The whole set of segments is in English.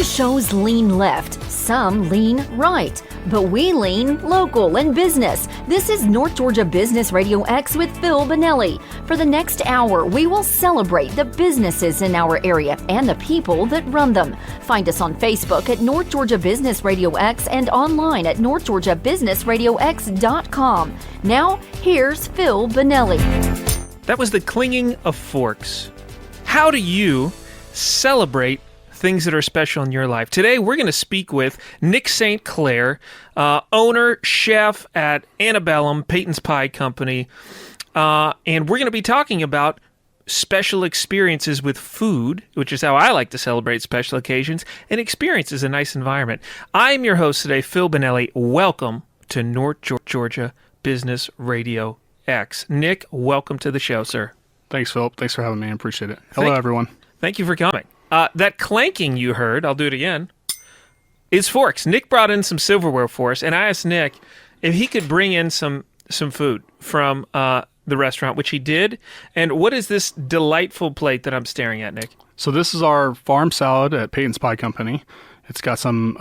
shows lean left, some lean right, but we lean local and business. This is North Georgia Business RadioX with Phil Bonelli. For the next hour, we will celebrate the businesses in our area and the people that run them. Find us on Facebook at North Georgia Business RadioX and online at northgeorgiabusinessradiox.com. Now, here's Phil Bonelli. That was the clinging of forks. How do you celebrate things that are special in your life? Today, we're going to speak with Nick St. Clair, owner, chef at Antebellum, Peyton's Pie Company, and we're going to be talking about special experiences with food, which is how I like to celebrate special occasions, and experiences a nice environment. I'm your host today, Phil Bonelli. Welcome to North Georgia Business Radio X. Nick, welcome to the show, sir. Thanks, Philip. Thanks for having me. I appreciate it. Hello, everyone. Thank you for coming. That clanking you heard, I'll do it again, is forks. Nick brought in some silverware for us, and I asked Nick if he could bring in some food from the restaurant, which he did. And what is this delightful plate that I'm staring at, Nick? So this is our farm salad at Peyton's Pie Company. It's got some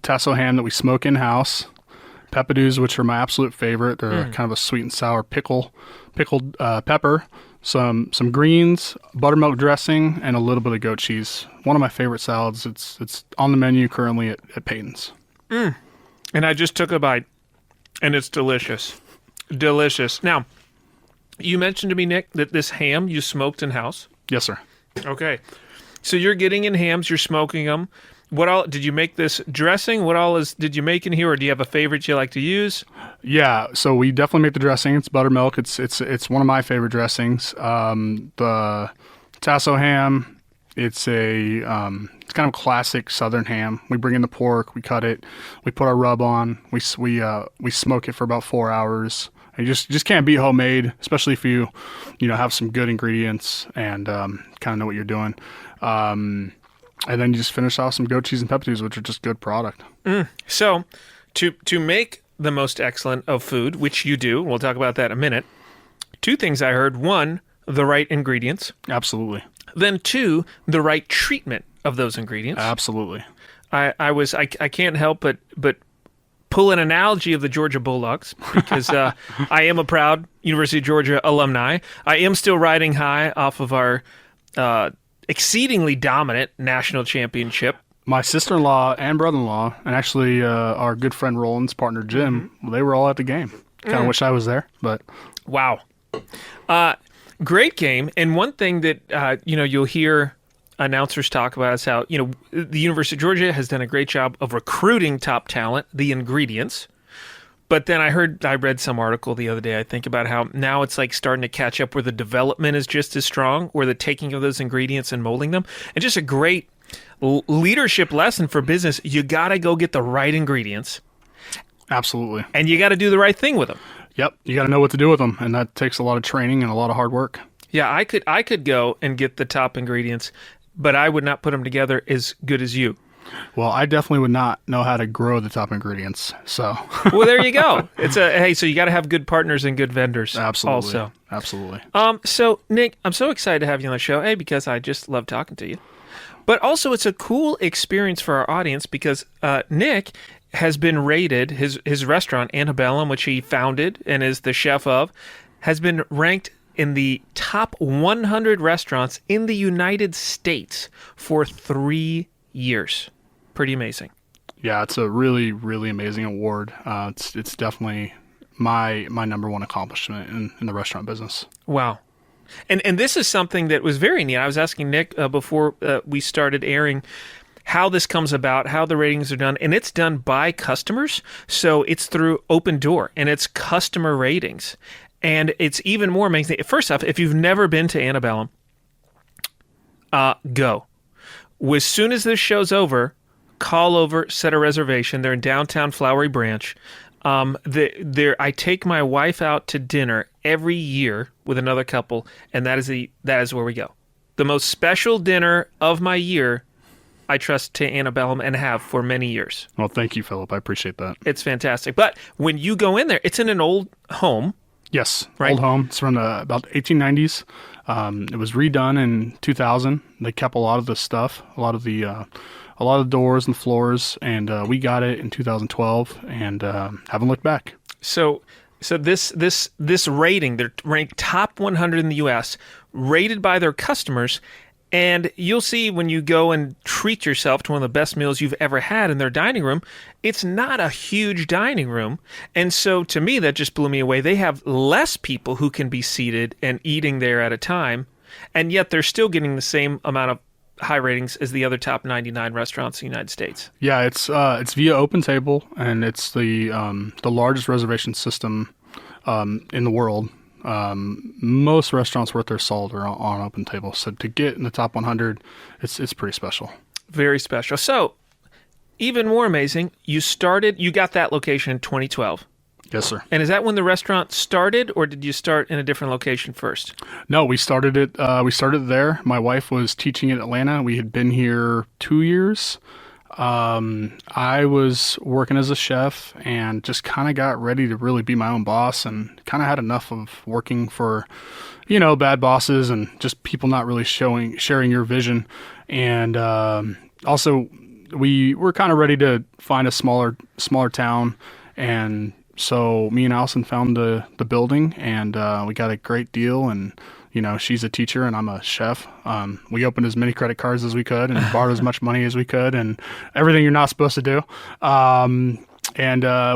tasso ham that we smoke in-house, peppadews, which are my absolute favorite. They're kind of a sweet and sour pickled pepper, some greens, buttermilk dressing, and a little bit of goat cheese. One of my favorite salads. It's on the menu currently at Peyton's. And I just took a bite, and it's delicious. Delicious. Now, you mentioned to me, Nick, that this ham you smoked in-house? Yes, sir. Okay. So you're getting in hams, you're smoking them. What all did you make this dressing? What all did you make in here, or do you have a favorite you like to use? Yeah, so we definitely make the dressing. It's buttermilk. It's one of my favorite dressings. The tasso ham. It's kind of a classic Southern ham. We bring in the pork, we cut it, we put our rub on, we smoke it for about 4 hours. And you just can't beat homemade, especially if you have some good ingredients and kind of know what you're doing. And then you just finish off some goat cheese and peppadews, which are just good product. So, to make the most excellent of food, which you do, we'll talk about that in a minute. Two things I heard: one, the right ingredients. Absolutely. Then two, the right treatment of those ingredients. Absolutely. I can't help but pull an analogy of the Georgia Bulldogs because I am a proud University of Georgia alumni. I am still riding high off of our exceedingly dominant national championship. My sister-in-law and brother-in-law, and actually our good friend Roland's partner Jim, they were all at the game. Kind of wish I was there, but wow, great game. And one thing that you'll hear announcers talk about is how the University of Georgia has done a great job of recruiting top talent, the ingredients. But then I read some article the other day, I think, about how now it's like starting to catch up where the development is just as strong, where the taking of those ingredients and molding them. And just a great leadership lesson for business. You got to go get the right ingredients. Absolutely. And you got to do the right thing with them. Yep. You got to know what to do with them. And that takes a lot of training and a lot of hard work. Yeah, I could go and get the top ingredients, but I would not put them together as good as you. Well, I definitely would not know how to grow the top ingredients. So, well, there you go. So you got to have good partners and good vendors. Absolutely. Also, absolutely. So Nick, I'm so excited to have you on the show. Because I just love talking to you, but also it's a cool experience for our audience because Nick has been rated. His restaurant Antebellum, which he founded and is the chef of, has been ranked in the top 100 restaurants in the United States for 3 years. Pretty amazing. Yeah, it's a really, really amazing award. It's definitely my number one accomplishment in the restaurant business. Wow. And this is something that was very neat. I was asking Nick before we started airing how this comes about, how the ratings are done, and it's done by customers. So it's through Open Door, and it's customer ratings. And it's even more amazing. First off, if you've never been to Antebellum, go. As soon as this show's over, call over, set a reservation. They're in downtown Flowery Branch. I take my wife out to dinner every year with another couple, and that is where we go. The most special dinner of my year, I trust to Antebellum and have for many years. Well, thank you, Philip. I appreciate that. It's fantastic. But when you go in there, it's in an old home. Yes, right? Old home. It's from about 1890s. It was redone in 2000. They kept a lot of the stuff, a lot of the a lot of doors and floors, and we got it in 2012, and haven't looked back. So this rating, they're ranked top 100 in the U.S., rated by their customers, and you'll see when you go and treat yourself to one of the best meals you've ever had in their dining room, it's not a huge dining room. And so to me, that just blew me away. They have less people who can be seated and eating there at a time, and yet they're still getting the same amount of high ratings as the other top 99 restaurants in the United States. Yeah, it's via OpenTable, and it's the largest reservation system in the world. Most restaurants worth their salt are on OpenTable, so to get in the top 100, it's pretty special. Very special. So, even more amazing, you got that location in 2012. Yes, sir. And is that when the restaurant started, or did you start in a different location first? No, we started it. We started there. My wife was teaching in Atlanta. We had been here 2 years. I was working as a chef and just kind of got ready to really be my own boss, and kind of had enough of working for, bad bosses and just people not really sharing your vision. And also, we were kind of ready to find a smaller town, and so me and Allison found the building, and we got a great deal. And she's a teacher and I'm a chef. We opened as many credit cards as we could and borrowed as much money as we could, and everything you're not supposed to do. And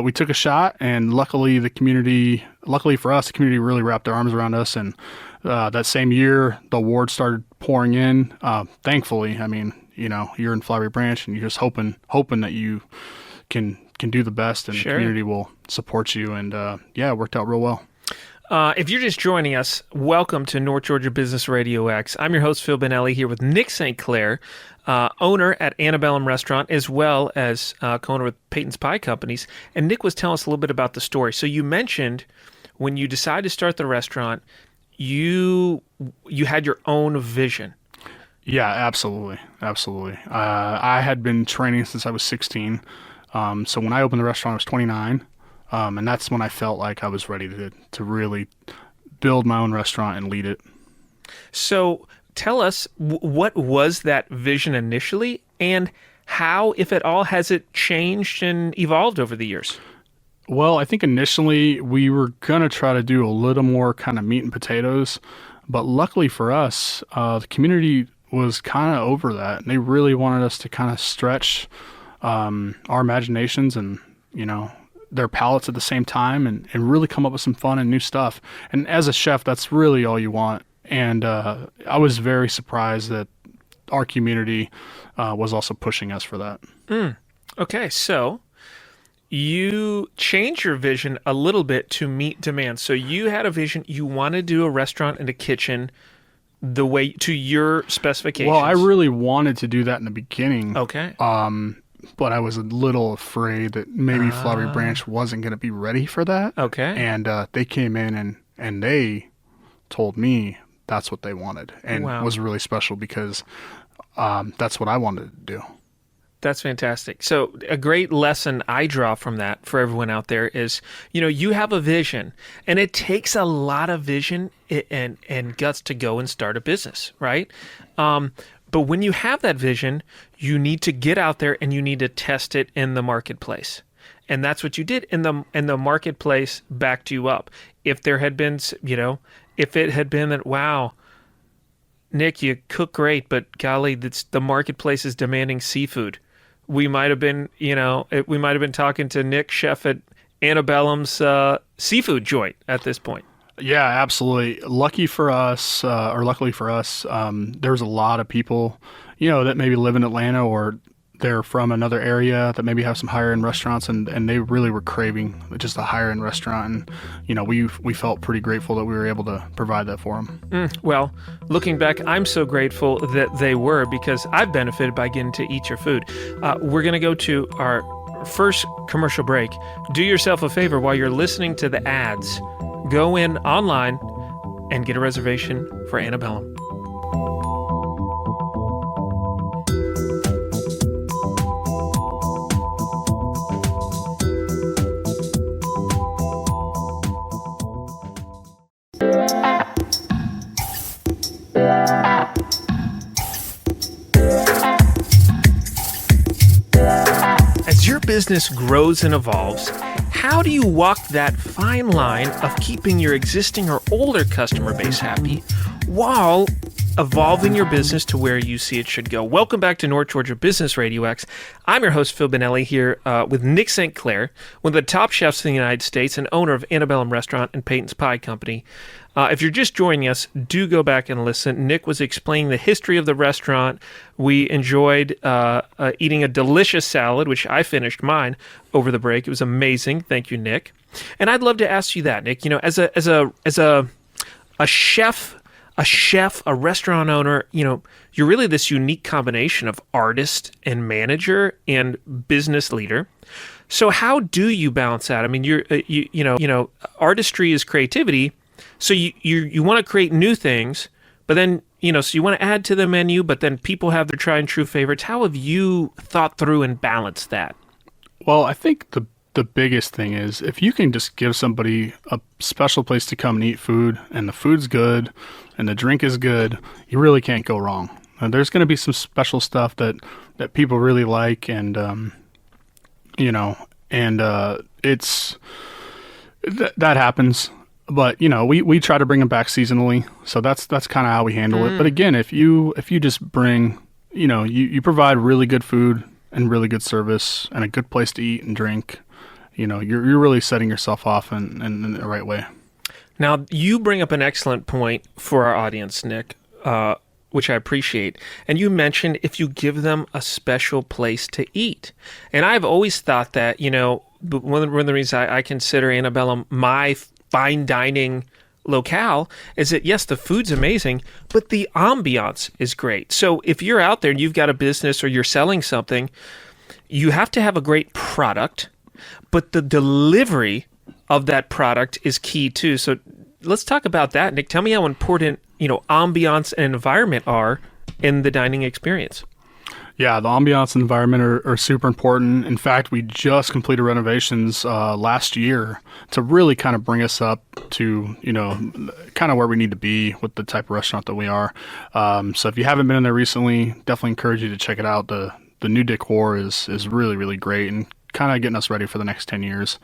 we took a shot, and luckily for us, the community really wrapped their arms around us. And that same year, the awards started pouring in. Thankfully, I mean, you're in Flowery Branch, and you're just hoping that you can do the best, and Sure. The community will support you. And it worked out real well. If you're just joining us, welcome to North Georgia Business Radio X. I'm your host, Phil Bonelli, here with Nick St. Clair, owner at Antebellum Restaurant, as well as co-owner with Peyton's Pie Companies. And Nick was telling us a little bit about the story. So you mentioned when you decided to start the restaurant, you had your own vision. Yeah, absolutely. I had been training since I was 16. So when I opened the restaurant, I was 29. And that's when I felt like I was ready to really build my own restaurant and lead it. So tell us, what was that vision initially, and how, if at all, has it changed and evolved over the years? Well, I think initially we were going to try to do a little more kind of meat and potatoes, but luckily for us, the community was kind of over that, and they really wanted us to kind of stretch our imaginations and, their palates at the same time, and really come up with some fun and new stuff. And as a chef, that's really all you want. And I was very surprised that our community was also pushing us for that. Okay, so you changed your vision a little bit to meet demand. So you had a vision, you want to do a restaurant and a kitchen the way to your specifications. Well, I really wanted to do that in the beginning. Okay. But I was a little afraid that maybe Flowery Branch wasn't going to be ready for that. Okay. And they came in and they told me that's what they wanted. And Wow. It was really special because that's what I wanted to do. That's fantastic. So a great lesson I draw from that for everyone out there is, you have a vision, and it takes a lot of vision and guts to go and start a business, right? But when you have that vision, you need to get out there and you need to test it in the marketplace. And that's what you did, and the marketplace backed you up. If there had been, if it had been that, wow, Nick, you cook great, but golly, the marketplace is demanding seafood. We might have been, we might have been talking to Nick, chef at Antebellum's seafood joint at this point. Yeah, absolutely. Luckily for us, there's a lot of people, that maybe live in Atlanta or they're from another area that maybe have some higher end restaurants, and they really were craving just a higher end restaurant. And, we felt pretty grateful that we were able to provide that for them. Well, looking back, I'm so grateful that they were, because I've benefited by getting to eat your food. We're going to go to our first commercial break. Do yourself a favor while you're listening to the ads. Go in online and get a reservation for Antebellum. As your business grows and evolves, how do you walk that fine line of keeping your existing or older customer base happy while evolving your business to where you see it should go? Welcome back to North Georgia Business RadioX. I'm your host, Phil Bonelli, here with Nick St. Clair, one of the top chefs in the United States and owner of Antebellum Restaurant and Peyton's Pie Company. If you're just joining us, do go back and listen. Nick was explaining the history of the restaurant. We enjoyed eating a delicious salad, which I finished mine over the break. It was amazing. Thank you, Nick. And I'd love to ask you that, Nick. You know, as a chef, a restaurant owner, you know, you're really this unique combination of artist and manager and business leader. So how do you balance that? I mean, you know, artistry is creativity. So you want to create new things, but then, you know, so you want to add to the menu, but then people have their tried and true favorites. How have you thought through and balanced that? Well, I think the biggest thing is if you can just give somebody a special place to come and eat food, and the food's good and the drink is good, you really can't go wrong. There's going to be some special stuff that people really like, and it's that happens. But, you know, we try to bring them back seasonally, so that's kind of how we handle it. But again, if you just bring, you know, you provide really good food and really good service and a good place to eat and drink, you know, you're really setting yourself off in the right way. Now, you bring up an excellent point for our audience, Nick, which I appreciate. And you mentioned if you give them a special place to eat. And I've always thought that, you know, one of the reasons I consider Antebellum my fine dining locale is that, yes, the food's amazing, but the ambiance is great. So if you're out there and you've got a business or you're selling something, you have to have a great product, but the delivery of that product is key too. So let's talk about that, Nick. Tell me how important, you know, ambiance and environment are in the dining experience. Yeah, the ambiance and environment are super important. In fact, we just completed renovations last year to really kind of bring us up to, you know, kind of where we need to be with the type of restaurant that we are. So if you haven't been in there recently, definitely encourage you to check it out. The new decor is really, really great and kind of getting us ready for the next 10 years.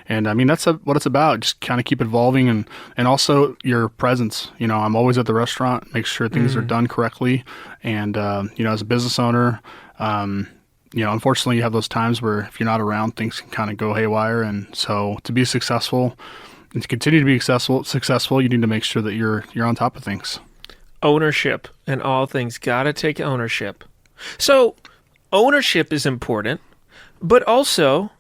And I mean, that's what it's about. Just kind of keep evolving and also your presence. You know, I'm always at the restaurant, make sure things are done correctly. And, you know, as a business owner, you know, unfortunately you have those times where if you're not around, things can kind of go haywire. And so to be successful and to continue to be successful, you need to make sure that you're on top of things. Ownership and all things, got to take ownership. So ownership is important. But also,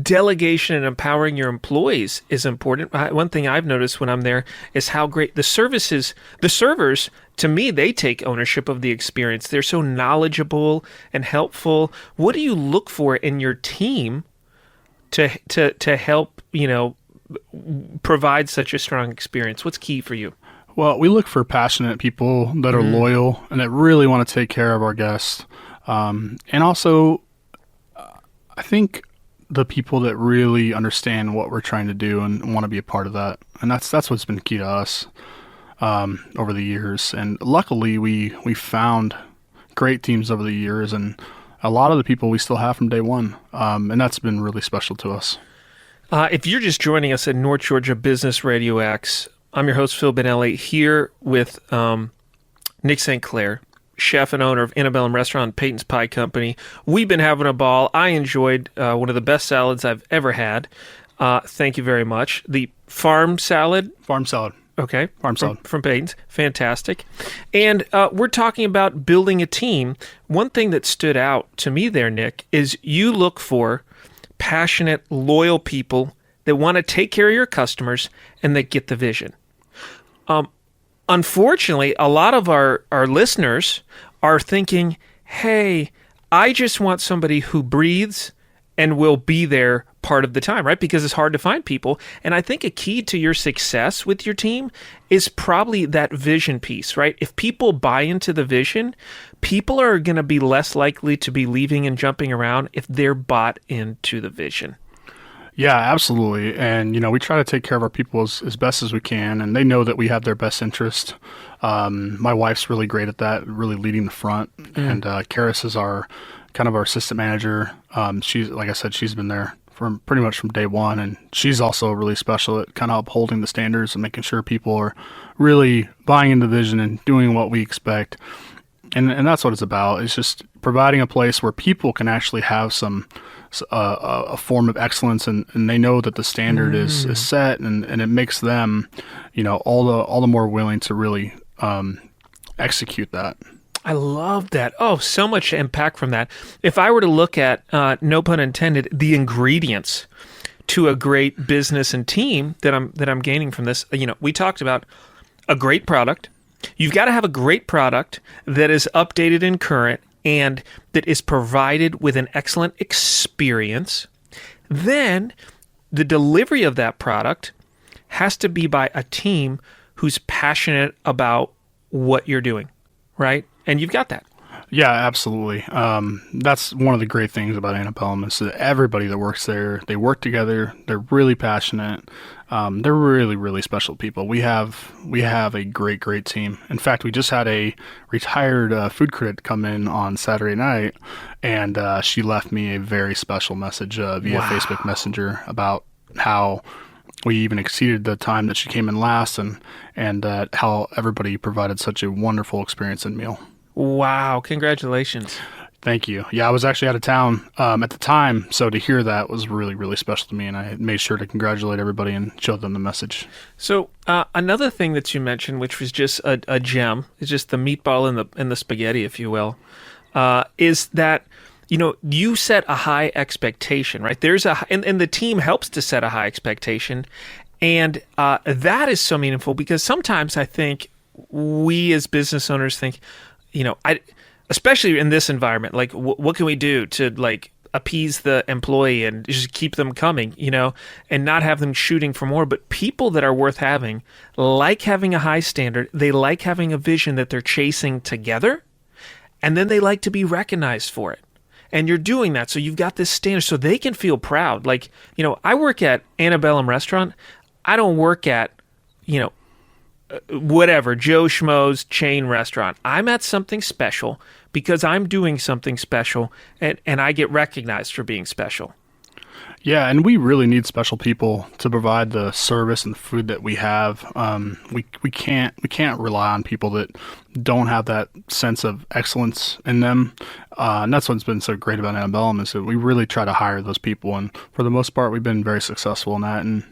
delegation and empowering your employees is important. One thing I've noticed when I'm there is how great the servers, to me, they take ownership of the experience. They're so knowledgeable and helpful. What do you look for in your team to help, you know, provide such a strong experience? What's key for you? Well, we look for passionate people that are loyal and that really want to take care of our guests. And also, I think the people that really understand what we're trying to do and want to be a part of that. And that's what's been key to us over the years. And luckily, we found great teams over the years, and a lot of the people we still have from day one. And that's been really special to us. If you're just joining us at North Georgia Business RadioX, I'm your host, Phil Bonelli, here with Nick St. Clair, chef and owner of Antebellum Restaurant and Peyton's Pie Company. We've been having a ball. I enjoyed one of the best salads I've ever had. Thank you very much. The farm salad. Okay. Farm salad. From Peyton's. Fantastic. And we're talking about building a team. One thing that stood out to me there, Nick, is you look for passionate, loyal people that want to take care of your customers and that get the vision. Unfortunately, a lot of our listeners are thinking, hey, I just want somebody who breathes and will be there part of the time, right? Because it's hard to find people. And I think a key to your success with your team is probably that vision piece, right? If people buy into the vision, people are going to be less likely to be leaving and jumping around if they're bought into the vision. Yeah, absolutely. And, you know, we try to take care of our people as best as we can, and they know that we have their best interest. My wife's really great at that, really leading the front. And Karis is our kind of our assistant manager. She's, like I said, she's been there from pretty much from day one, and she's also really special at kind of upholding the standards and making sure people are really buying into the vision and doing what we expect. And that's what it's about. It's just providing a place where people can actually have a form of excellence, and they know that the standard is set, and it makes them, all the more willing to really execute that. I love that. Oh, so much impact from that. If I were to look at, no pun intended, the ingredients to a great business and team that I'm gaining from this, we talked about a great product. You've got to have a great product that is updated and current and that is provided with an excellent experience. Then the delivery of that product has to be by a team who's passionate about what you're doing, right? And you've got that. Yeah, absolutely. That's one of the great things about Antebellum is that everybody that works there, they work together. They're really passionate. They're really, really special people. We have a great, great team. In fact, we just had a retired food critic come in on Saturday night, and she left me a very special message via Facebook Messenger about how we even exceeded the time that she came in last, and how everybody provided such a wonderful experience and meal. Wow, congratulations. Thank you. Yeah, I was actually out of town at the time, so to hear that was really, really special to me, and I made sure to congratulate everybody and show them the message. So another thing that you mentioned, which was just a gem, is just the meatball and the spaghetti, if you will, is that you set a high expectation, right? And the team helps to set a high expectation, and that is so meaningful because sometimes I think we as business owners think, especially in this environment, like what can we do to appease the employee and just keep them coming, and not have them shooting for more. But people that are worth having like having a high standard. They like having a vision that they're chasing together, and then they like to be recognized for it. And you're doing that, so you've got this standard, so they can feel proud. I work at Antebellum Restaurant. I don't work at, whatever, Joe Schmo's chain restaurant. I'm at something special because I'm doing something special, and I get recognized for being special. Yeah, and we really need special people to provide the service and the food that we have. We can't rely on people that don't have that sense of excellence in them. And that's what's been so great about Antebellum is that we really try to hire those people, and for the most part, we've been very successful in that. And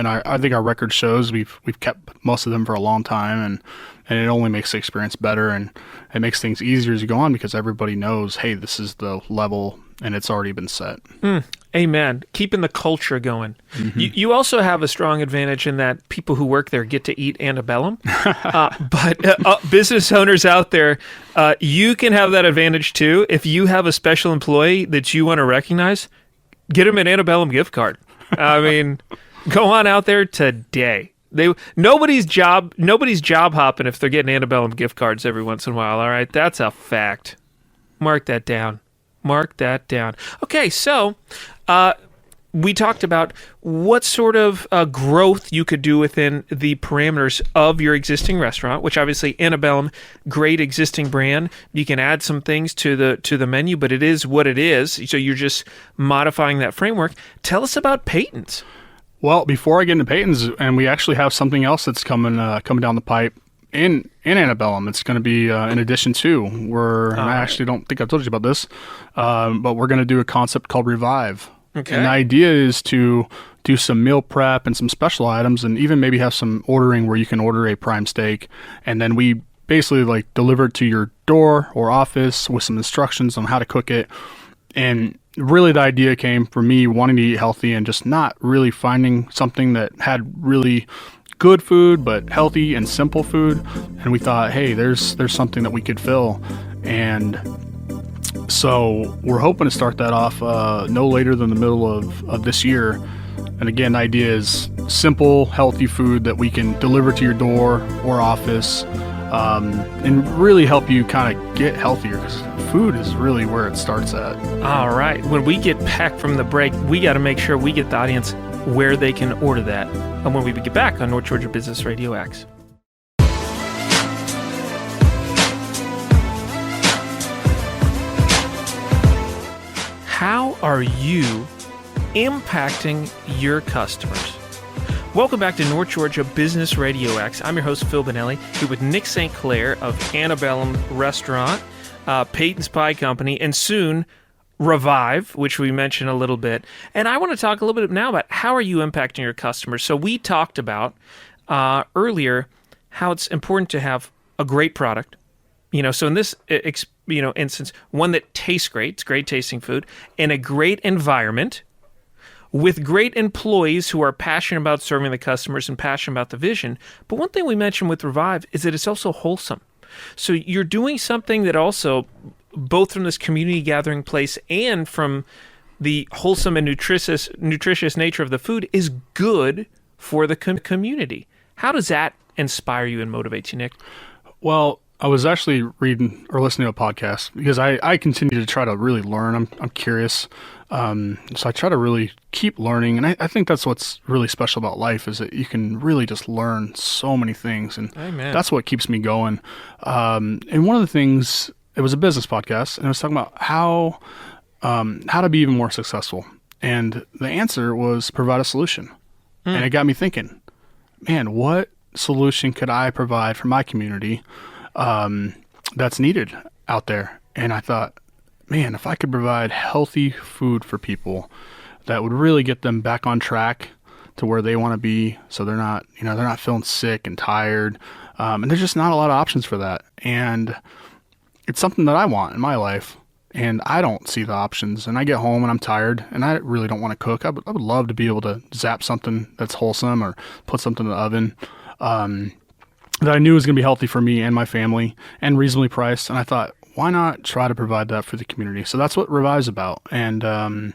I think our record shows we've kept most of them for a long time, and it only makes the experience better, and it makes things easier as you go on because everybody knows, hey, this is the level, and it's already been set. Amen. Keeping the culture going. Mm-hmm. You also have a strong advantage in that people who work there get to eat Antebellum. But business owners out there, you can have that advantage too. If you have a special employee that you want to recognize, get them an Antebellum gift card. I mean, go on out there today. Nobody's job hopping if they're getting Antebellum gift cards every once in a while. All right, that's a fact. Mark that down. Okay, so we talked about what sort of growth you could do within the parameters of your existing restaurant, which obviously Antebellum, great existing brand. You can add some things to the menu, but it is what it is. So you're just modifying that framework. Tell us about Peyton's. Well, before I get into Peyton's, and we actually have something else that's coming down the pipe in Antebellum. It's going to be in addition to. I actually don't think I've told you about this, but we're going to do a concept called Revive. Okay. And the idea is to do some meal prep and some special items, and even maybe have some ordering where you can order a prime steak, and then we basically deliver it to your door or office with some instructions on how to cook it. And really the idea came from me wanting to eat healthy and just not really finding something that had really good food but healthy and simple food, and we thought, hey, there's something that we could fill. And so we're hoping to start that off no later than the middle of this year. And again, the idea is simple, healthy food that we can deliver to your door or office, and really help you kind of get healthier, because food is really where it starts at. All right. When we get back from the break, we got to make sure we get the audience where they can order that. And when we get back on North Georgia Business RadioX. how are you impacting your customers? Welcome back to North Georgia Business RadioX. I'm your host, Phil Bonelli, here with Nick St. Clair of Antebellum Restaurant, Peyton's Pie Company, and soon Revive, which we mentioned a little bit. And I want to talk a little bit now about how are you impacting your customers. So we talked about earlier how it's important to have a great product. So in this instance, one that tastes great, it's great tasting food, and a great environment with great employees who are passionate about serving the customers and passionate about the vision. But one thing we mentioned with Revive is that it's also wholesome. So you're doing something that also, both from this community gathering place and from the wholesome and nutritious nature of the food, is good for the community. How does that inspire you and motivate you, Nick? Well, I was actually reading or listening to a podcast because I continue to try to really learn. I'm curious. So I try to really keep learning. And I think that's what's really special about life is that you can really just learn so many things. And Amen. That's what keeps me going. And one of the things, it was a business podcast, and it was talking about how to be even more successful. And the answer was provide a solution. And it got me thinking, man, what solution could I provide for my community that's needed out there? And I thought, man, if I could provide healthy food for people that would really get them back on track to where they want to be, so they're not feeling sick and tired, and there's just not a lot of options for that. And it's something that I want in my life, and I don't see the options. And I get home and I'm tired, and I really don't want to cook. I would love to be able to zap something that's wholesome or put something in the oven that I knew was going to be healthy for me and my family and reasonably priced. And I thought, why not try to provide that for the community? So that's what Revive's about. And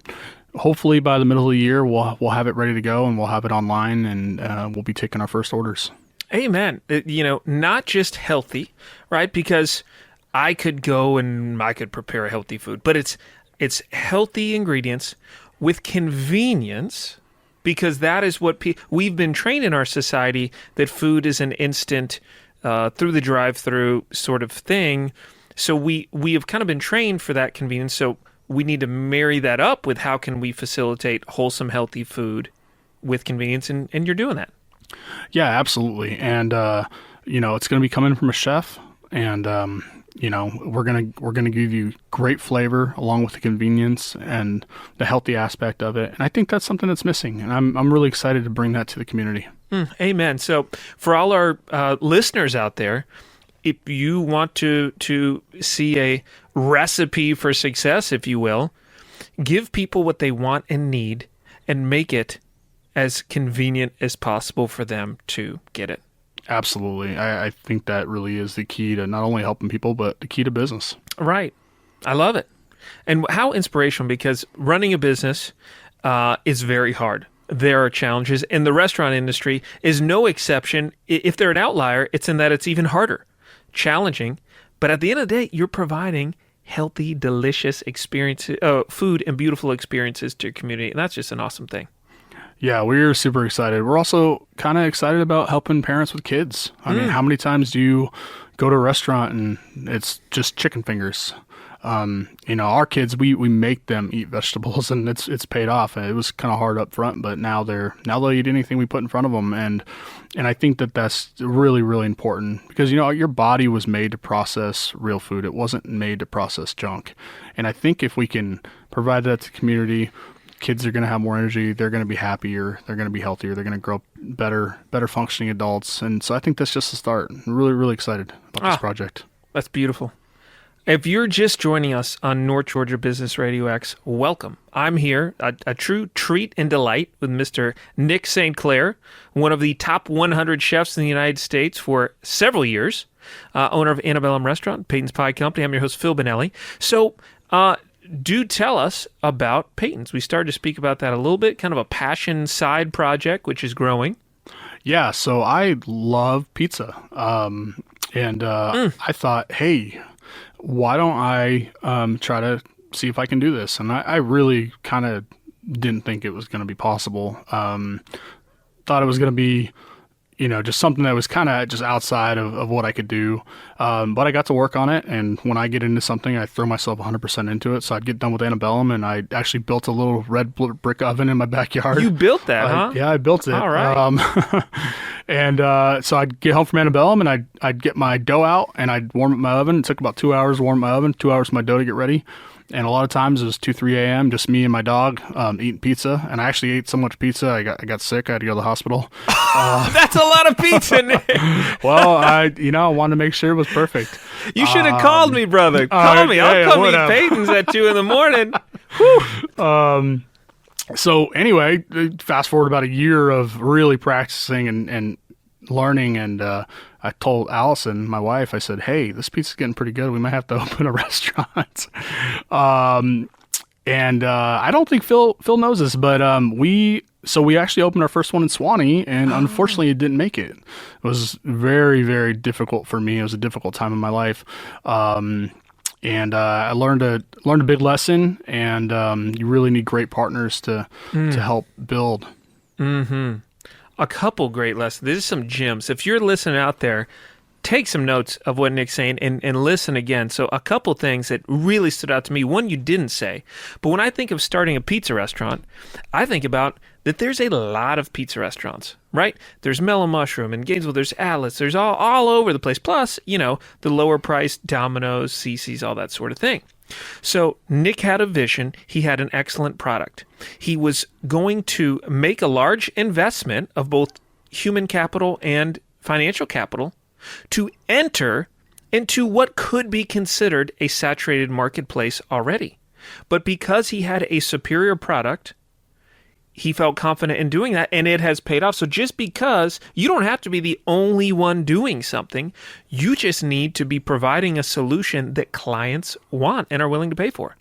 hopefully by the middle of the year, we'll have it ready to go, and we'll have it online, and we'll be taking our first orders. Amen. Not just healthy, right? Because I could go and I could prepare a healthy food, but it's healthy ingredients with convenience, because that is what we've been trained in our society, that food is an instant, through the drive-through sort of thing. So we have kind of been trained for that convenience. So we need to marry that up with how can we facilitate wholesome, healthy food with convenience, and you're doing that. Yeah, absolutely. And it's going to be coming from a chef, and we're gonna give you great flavor along with the convenience and the healthy aspect of it. And I think that's something that's missing, and I'm really excited to bring that to the community. Amen. So for all our listeners out there, if you want to see a recipe for success, if you will, give people what they want and need and make it as convenient as possible for them to get it. Absolutely. I think that really is the key to not only helping people, but the key to business. Right. I love it. And how inspirational, because running a business is very hard. There are challenges, and the restaurant industry is no exception. If they're an outlier, it's in that it's even harder, challenging. But at the end of the day, you're providing healthy, delicious experiences, food and beautiful experiences to your community. And that's just an awesome thing. Yeah, we're super excited. We're also kind of excited about helping parents with kids. I mean, how many times do you go to a restaurant and it's just chicken fingers? Our kids, we make them eat vegetables, and it's paid off. It was kind of hard up front, but now they'll eat anything we put in front of them. And I think that's really, really important, because, your body was made to process real food. It wasn't made to process junk. And I think if we can provide that to the community, kids are going to have more energy. They're going to be happier. They're going to be healthier. They're going to grow better functioning adults. And so I think that's just the start. I'm really, really excited about this project. That's beautiful. If you're just joining us on North Georgia Business RadioX, welcome. I'm here, a true treat and delight, with Mr. Nick St. Clair, one of the top 100 chefs in the United States for several years, owner of Antebellum Restaurant, Peyton's Pie Company. I'm your host, Phil Bonelli. So, do tell us about Peyton's. We started to speak about that a little bit, kind of a passion side project, which is growing. Yeah, so I love pizza. I thought, hey, why don't I try to see if I can do this? And I really kind of didn't think it was going to be possible. Thought it was going to be just something that was kind of just outside of what I could do. But I got to work on it. And when I get into something, I throw myself 100% into it. So I'd get done with Antebellum, and I actually built a little red brick oven in my backyard. You built that, huh? Yeah, I built it. All right. And so I'd get home from Antebellum, and I'd get my dough out, and I'd warm up my oven. It took about 2 hours to warm up my oven, 2 hours for my dough to get ready. And a lot of times it was 2, 3 a.m., just me and my dog eating pizza. And I actually ate so much pizza, I got sick. I had to go to the hospital. That's a lot of pizza, Nick. Well, I wanted to make sure it was perfect. You should have called me, brother. Call me. I'll come eat Peyton's at 2 in the morning. So anyway, fast forward about a year of really practicing and learning, and I told Allison, my wife, I said, hey, this pizza's getting pretty good. We might have to open a restaurant. And I don't think Phil knows this, but we actually opened our first one in Suwannee, and unfortunately it didn't make it. It was very, very difficult for me. It was a difficult time in my life. And I learned a big lesson, and you really need great partners to help build. Mm-hmm. A couple great lessons. There's some gems. If you're listening out there, take some notes of what Nick's saying and listen again. So a couple things that really stood out to me. One you didn't say, but when I think of starting a pizza restaurant, I think about that there's a lot of pizza restaurants, right? There's Mellow Mushroom in Gainesville. There's Atlas. There's all over the place. Plus, the lower priced Domino's, CC's, all that sort of thing. So Nick had a vision. He had an excellent product. He was going to make a large investment of both human capital and financial capital to enter into what could be considered a saturated marketplace already. But because he had a superior product, he felt confident in doing that, and it has paid off. So just because you don't have to be the only one doing something, you just need to be providing a solution that clients want and are willing to pay for.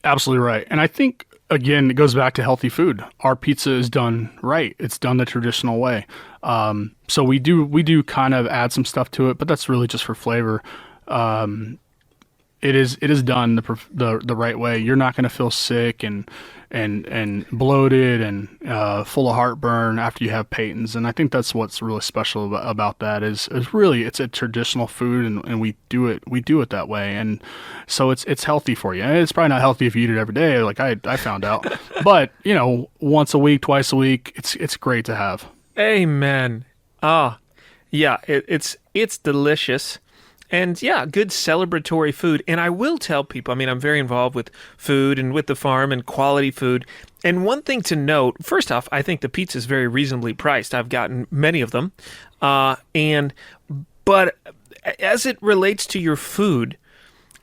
Absolutely right. And I think, again, it goes back to healthy food. Our pizza is done right. It's done the traditional way. So we do kind of add some stuff to it, but that's really just for flavor. It is done the right way. You're not going to feel sick and bloated and full of heartburn after you have Peyton's. And I think that's what's really special about that is really it's a traditional food, and we do it that way. And so it's healthy for you. And it's probably not healthy if you eat it every day, like I found out. But once a week, twice a week, it's great to have. Amen. Oh, yeah, it's delicious. And yeah, good celebratory food. And I will tell people, I'm very involved with food and with the farm and quality food. And one thing to note, first off, I think the pizza is very reasonably priced. I've gotten many of them. But as it relates to your food,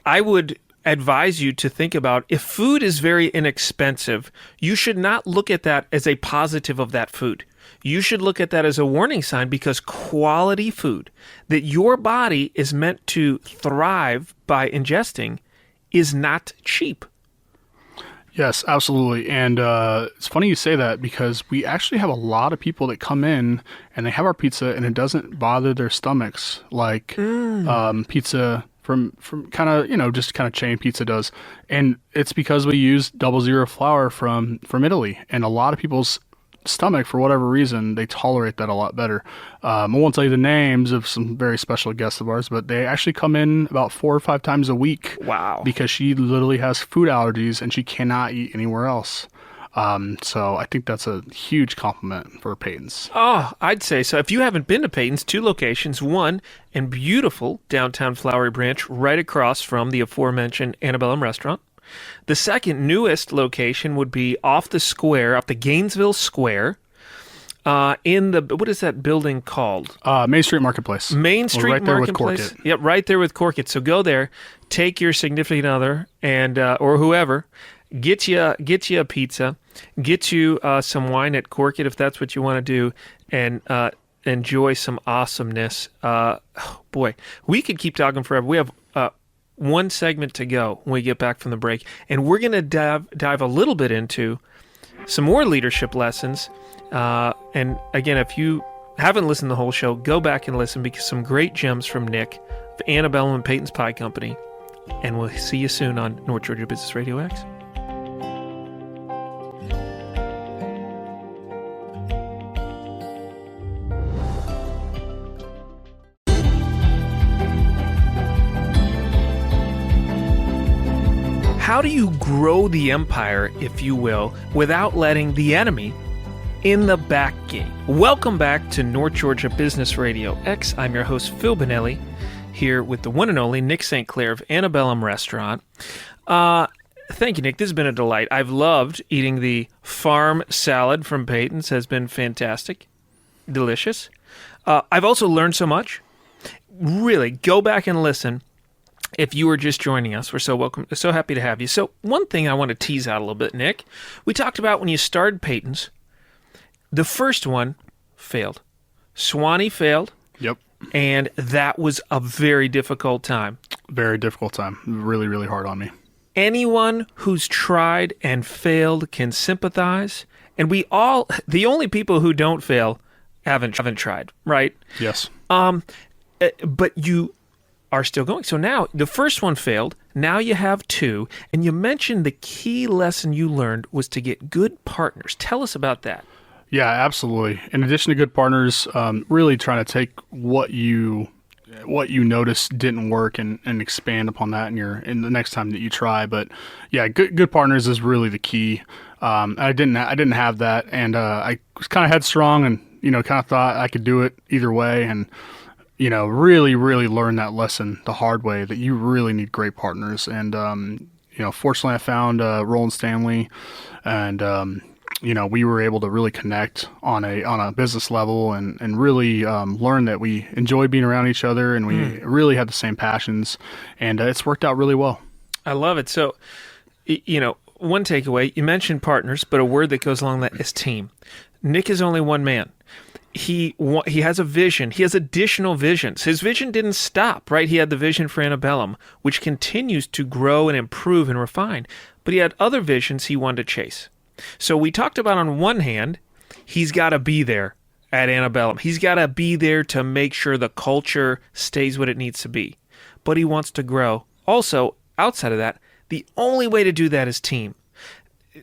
I would advise you to think about if food is very inexpensive, you should not look at that as a positive of that food. You should look at that as a warning sign, because quality food that your body is meant to thrive by ingesting is not cheap. Yes, absolutely. And it's funny you say that, because we actually have a lot of people that come in and they have our pizza and it doesn't bother their stomachs like pizza from kind of, just kind of chain pizza does. And it's because we use 00 flour from Italy, and a lot of people's stomach, for whatever reason, they tolerate that a lot better. I won't tell you the names of some very special guests of ours, but they actually come in about 4 or 5 times a week. Wow. Because she literally has food allergies and she cannot eat anywhere else. So I think that's a huge compliment for Peyton's. Oh, I'd say so. If you haven't been to Peyton's, 2 locations, one in beautiful downtown Flowery Branch, right across from the aforementioned Antebellum restaurant. The second newest location would be off the Gainesville Square, in the, what is that building called? Main Street Marketplace. Main Street right there Marketplace. with Corkit. Yep, right there with Corkit. So go there, take your significant other and or whoever, get you a pizza, get you some wine at Corkit if that's what you want to do, and enjoy some awesomeness. Boy, we could keep talking forever. We have one segment to go when we get back from the break, and we're going to dive a little bit into some more leadership lessons. And again, if you haven't listened to the whole show, go back and listen, because some great gems from Nick of Antebellum and Peyton's Pie Company. And we'll see you soon on North Georgia Business Radio X. How do you grow the empire, if you will, without letting the enemy in the back gate? Welcome back to North Georgia Business Radio X. I'm your host, Phil Bonelli, here with the one and only Nick St. Clair of Antebellum Restaurant. Thank you, Nick. This has been a delight. I've loved eating the farm salad from Peyton's. Has been fantastic. Delicious. I've also learned so much. Really, go back and listen. If you were just joining us, we're so happy to have you. So one thing I want to tease out a little bit, Nick, we talked about when you started Peyton's, the first one failed. Swanee failed. Yep. And that was a very difficult time. Very difficult time. Really, really hard on me. Anyone who's tried and failed can sympathize. And the only people who don't fail haven't tried, right? Yes. But you are still going. So now the first one failed. Now you have two. And you mentioned the key lesson you learned was to get good partners. Tell us about that. Yeah, absolutely. In addition to good partners, really trying to take what you noticed didn't work and expand upon that in the next time that you try. But yeah, good partners is really the key. I didn't have that, and I was kind of headstrong and kind of thought I could do it either way, and really learned that lesson the hard way, that you really need great partners. And fortunately I found Roland Stanley, and we were able to really connect on a business level and really learn that we enjoy being around each other, and we really had the same passions, and it's worked out really well. I love it. So, one takeaway, you mentioned partners, but a word that goes along that is team. Nick is only one man. He has a vision. He has additional visions. His vision didn't stop, right? He had the vision for Antebellum, which continues to grow and improve and refine, but he had other visions he wanted to chase. So we talked about, on one hand, he's got to be there at Antebellum. He's got to be there to make sure the culture stays what it needs to be. But he wants to grow. Also, outside of that, the only way to do that is team.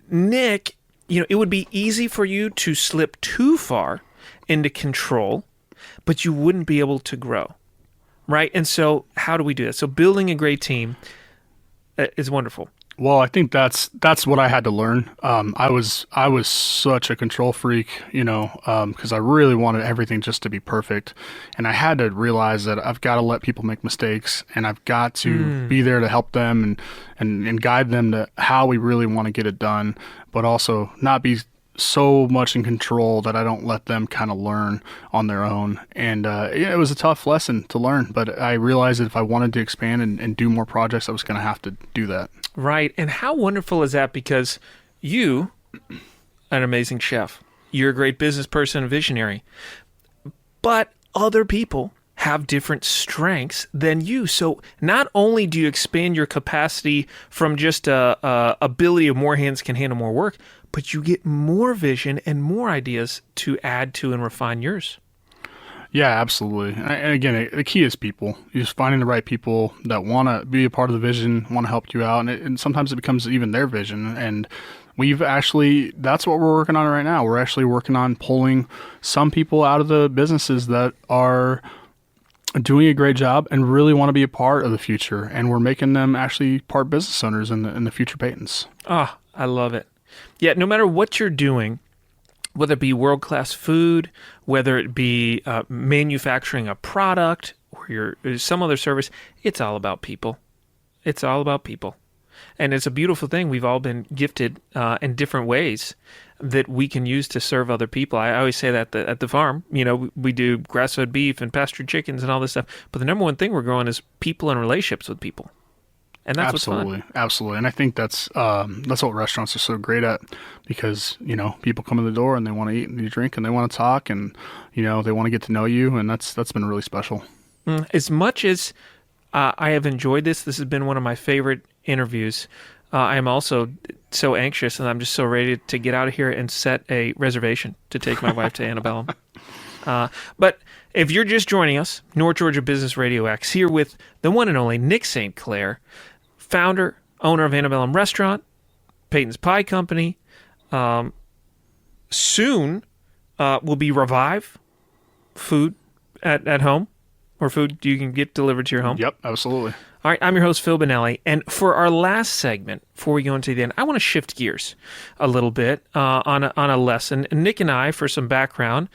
Nick, it would be easy for you to slip too far into control, but you wouldn't be able to grow, right? And so how do we do that? So building a great team is wonderful. Well, I think that's what I had to learn. I was such a control freak, because I really wanted everything just to be perfect, and I had to realize that I've got to let people make mistakes, and I've got to be there to help them and guide them to how we really want to get it done, but also not be so much in control that I don't let them kind of learn on their own. And it was a tough lesson to learn, but I realized that if I wanted to expand and do more projects, I was going to have to do that. Right. And how wonderful is that? Because you, an amazing chef, you're a great business person and visionary, but other people have different strengths than you. So not only do you expand your capacity from just ability of more hands can handle more work, but you get more vision and more ideas to add to and refine yours. Yeah, absolutely. And again, the key is people. You're just finding the right people that want to be a part of the vision, want to help you out. And sometimes it becomes even their vision. And that's what we're working on right now. We're actually working on pulling some people out of the businesses that are doing a great job and really want to be a part of the future. And we're making them actually part business owners in the future Peytons. Ah, I love it. Yeah, no matter what you're doing, whether it be world-class food, whether it be manufacturing a product or some other service, it's all about people. It's all about people. And it's a beautiful thing. We've all been gifted in different ways that we can use to serve other people. I always say that at the farm, we do grass-fed beef and pastured chickens and all this stuff. But the number one thing we're growing is people and relationships with people. And that's absolutely, what's fun. Absolutely. And I think that's what restaurants are so great at, because, people come in the door and they want to eat and you drink and they want to talk and, they want to get to know you. And that's been really special. As much as I have enjoyed this has been one of my favorite interviews. I am also so anxious, and I'm just so ready to get out of here and set a reservation to take my wife to Antebellum. But if you're just joining us, North Georgia Business Radio X, here with the one and only Nick St. Clair, founder, owner of Antebellum Restaurant, Peyton's Pie Company. Soon will be Revive food at home, or food you can get delivered to your home. Yep, absolutely. All right, I'm your host, Phil Bonelli, and for our last segment, before we go into the end, I want to shift gears a little bit on a lesson. And Nick and I, for some background,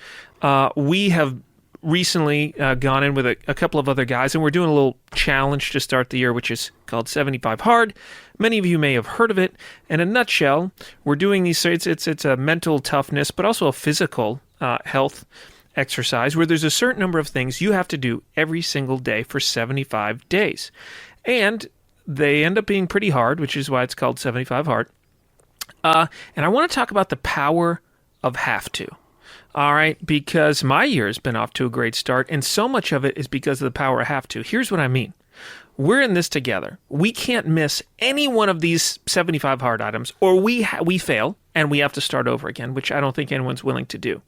we have recently gone in with a couple of other guys, and we're doing a little challenge to start the year, which is called 75 Hard. Many of you may have heard of it. In a nutshell, we're doing these, it's a mental toughness, but also a physical health exercise where there's a certain number of things you have to do every single day for 75 days. And they end up being pretty hard, which is why it's called 75 Hard. And I want to talk about the power of have to. All right, because my year has been off to a great start, and so much of it is because of the power of have to. Here's what I mean. We're in this together. We can't miss any one of these 75 hard items, or we fail, and we have to start over again, which I don't think anyone's willing to do.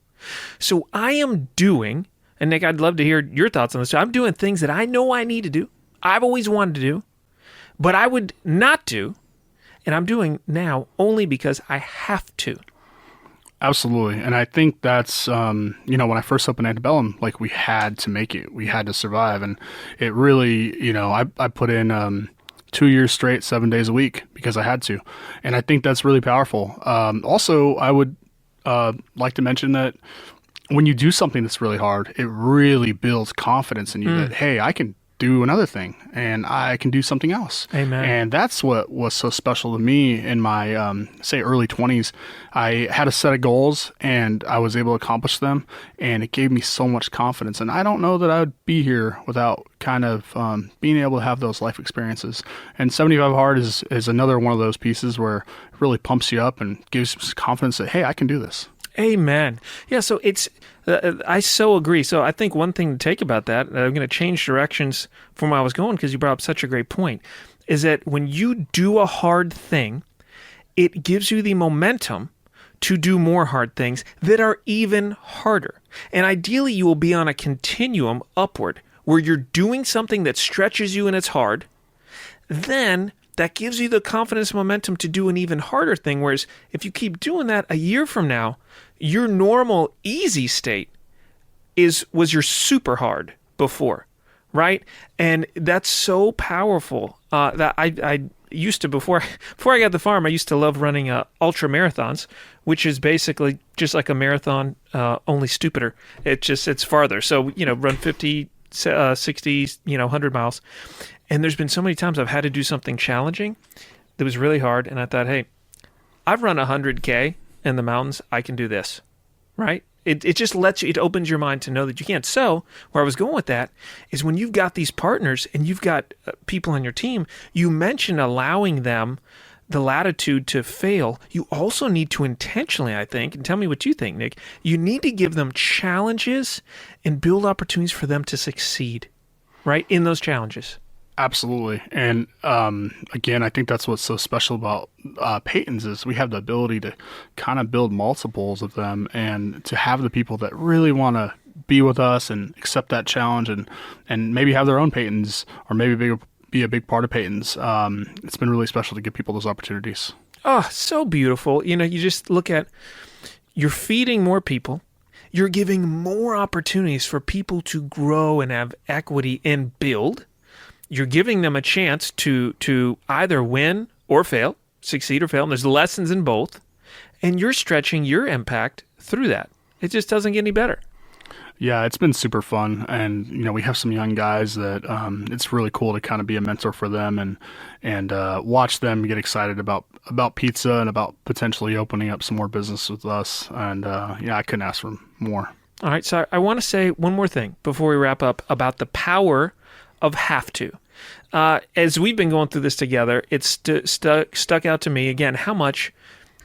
So I am doing, and Nick, I'd love to hear your thoughts on this. So I'm doing things that I know I need to do, I've always wanted to do, but I would not do, and I'm doing now only because I have to. Absolutely. And I think that's, when I first opened Antebellum, like we had to make it. We had to survive. And it really, I put in 2 years straight, 7 days a week because I had to. And I think that's really powerful. Also, I would like to mention that when you do something that's really hard, it really builds confidence in you that, hey, I can do another thing and I can do something else. Amen. And that's what was so special to me in my, early 20s. I had a set of goals and I was able to accomplish them, and it gave me so much confidence. And I don't know that I would be here without kind of being able to have those life experiences. And 75 Hard is another one of those pieces where it really pumps you up and gives confidence that, hey, I can do this. Amen. Yeah, so it's, I so agree. So I think one thing to take about that, I'm going to change directions from where I was going because you brought up such a great point, is that when you do a hard thing, it gives you the momentum to do more hard things that are even harder. And ideally, you will be on a continuum upward where you're doing something that stretches you and it's hard. Then that gives you the confidence and momentum to do an even harder thing. Whereas if you keep doing that a year from now, your normal easy state was your super hard before, right? And that's so powerful that I used to, before I got the farm, I used to love running ultra marathons, which is basically just like a marathon, only stupider. It's farther. So, run 50, 60, 100 miles. And there's been so many times I've had to do something challenging that was really hard. And I thought, hey, I've run 100K in the mountains. I can do this, right? It just it opens your mind to know that you can. So where I was going with that is when you've got these partners and you've got people on your team, you mentioned allowing them the latitude to fail. You also need to intentionally, I think, and tell me what you think, Nick, you need to give them challenges and build opportunities for them to succeed, right, in those challenges. Absolutely. And again, I think that's what's so special about Peyton's is we have the ability to kind of build multiples of them and to have the people that really want to be with us and accept that challenge and maybe have their own Peyton's or maybe be a big part of Peyton's. It's been really special to give people those opportunities. Oh, so beautiful. You just look at, you're feeding more people. You're giving more opportunities for people to grow and have equity and build. You're giving them a chance to either win or fail, succeed or fail. And there's lessons in both. And you're stretching your impact through that. It just doesn't get any better. Yeah, it's been super fun. And, we have some young guys that it's really cool to kind of be a mentor for them and watch them get excited about pizza and about potentially opening up some more business with us. And, I couldn't ask for more. All right. So I want to say one more thing before we wrap up about the power of have to. As we've been going through this together, it's stuck out to me, again, how much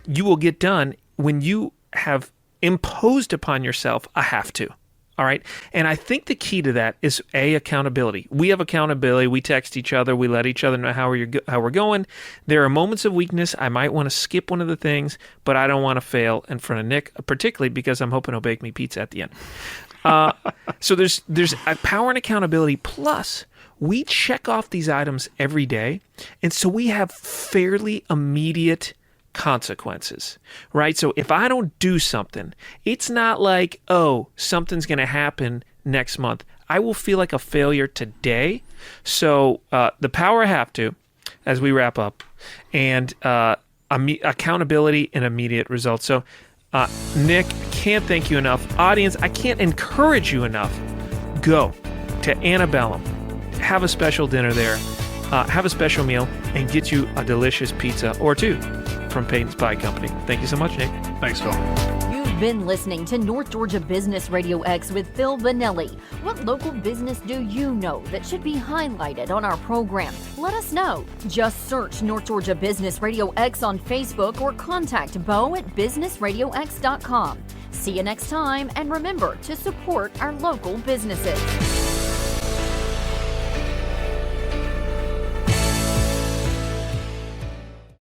you will get done when you have imposed upon yourself a have to. All right. And I think the key to that is accountability. We have accountability. We text each other. We let each other know how we're going. There are moments of weakness. I might want to skip one of the things, but I don't want to fail in front of Nick, particularly because I'm hoping he'll bake me pizza at the end. So there's a power and accountability. Plus, we check off these items every day. And so we have fairly immediate consequences, right? So if I don't do something, it's not like, oh, something's going to happen next month. I will feel like a failure today. So the power I have to, as we wrap up, and accountability and immediate results. So Nick, can't thank you enough. Audience, I can't encourage you enough. Go to Antebellum, have a special dinner there, have a special meal, and get you a delicious pizza or two from Peyton's Pie Company. Thank you so much, Nick. Thanks, Phil. You've been listening to North Georgia Business Radio X with Phil Bonelli. What local business do you know that should be highlighted on our program? Let us know. Just search North Georgia Business Radio X on Facebook or contact Bo at businessradiox.com. See you next time, and remember to support our local businesses.